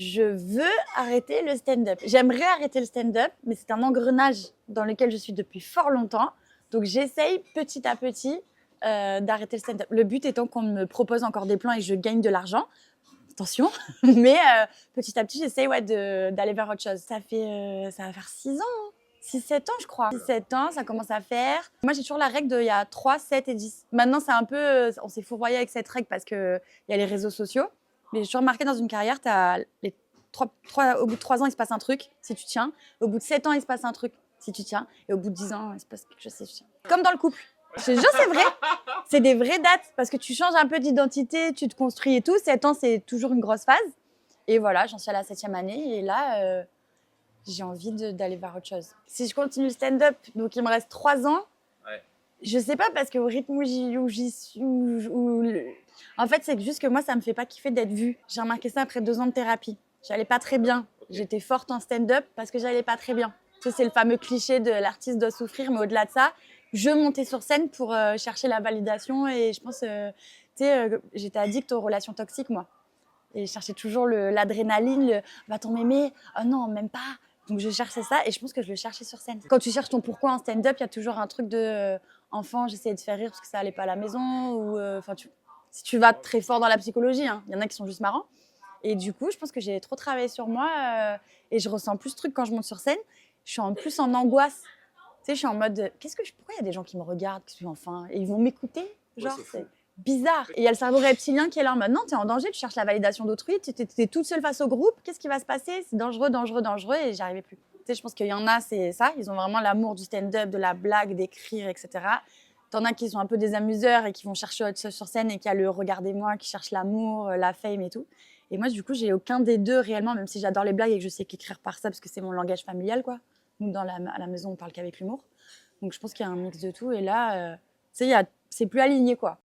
Je veux arrêter le stand-up. J'aimerais arrêter le stand-up, mais c'est un engrenage dans lequel je suis depuis fort longtemps. Donc j'essaye petit à petit d'arrêter le stand-up. Le but étant qu'on me propose encore des plans et que je gagne de l'argent. Attention, mais petit à petit, j'essaye d'aller vers autre chose. Ça va faire 6 ans, 6-7 ans, je crois. 6-7 ans, ça commence à faire. Moi, j'ai toujours la règle il y a 3, 7 et 10. Maintenant, c'est un peu, on s'est fourvoyé avec cette règle parce qu'il y a les réseaux sociaux. Mais j'ai toujours remarqué dans une carrière, au bout de 3 ans, il se passe un truc, si tu tiens. Au bout de 7 ans, il se passe un truc, si tu tiens. Et au bout de 10 ans, il se passe quelque chose, si tu tiens. Comme dans le couple. Je te jure, c'est vrai. C'est des vraies dates parce que tu changes un peu d'identité, tu te construis et tout. 7 ans, c'est toujours une grosse phase. Et voilà, j'en suis à la 7e année. Et là, j'ai envie d'aller vers autre chose. Si je continue le stand-up, donc il me reste 3 ans, ouais. Je sais pas parce qu'au rythme où j'y suis, en fait, c'est juste que moi, ça me fait pas kiffer d'être vue. J'ai remarqué ça après 2 ans de thérapie. J'allais pas très bien. Okay. J'étais forte en stand-up parce que j'allais pas très bien. Ça, c'est le fameux cliché de l'artiste doit souffrir, mais au-delà de ça, je montais sur scène pour chercher la validation et je pense, j'étais addict aux relations toxiques, moi. Et je cherchais toujours l'adrénaline, va-t-on m'aimer? Oh non, même pas. Donc je cherchais ça et je pense que je le cherchais sur scène. Quand tu cherches ton pourquoi en stand-up, il y a toujours un truc de enfant, j'essayais de faire rire parce que ça allait pas à la maison. Ou si tu vas très fort dans la psychologie, hein, il y en a qui sont juste marrants. Et du coup, je pense que j'ai trop travaillé sur moi et je ressens plus ce truc quand je monte sur scène. Je suis plus en angoisse. Tu sais, je suis en mode, pourquoi il y a des gens qui me regardent, enfin, et ils vont m'écouter? Genre, ouais, c'est bizarre. Et il y a le cerveau reptilien qui est là, maintenant, tu es en danger, tu cherches la validation d'autrui, tu es toute seule face au groupe, qu'est-ce qui va se passer? C'est dangereux, dangereux, dangereux, et j'y arrivais plus. Tu sais, je pense qu'il y en a, c'est ça, ils ont vraiment l'amour du stand-up, de la blague, d'écrire, etc. T'en as qui sont un peu des amuseurs et qui vont chercher autre chose sur scène et qui a le regardez-moi, qui cherche l'amour, la fame et tout. Et moi, du coup, j'ai aucun des deux réellement, même si j'adore les blagues et que je sais qu'écrire par ça, parce que c'est mon langage familial, quoi. Nous, à la maison, on parle qu'avec l'humour. Donc, je pense qu'il y a un mix de tout. Et là, tu sais, c'est plus aligné, quoi.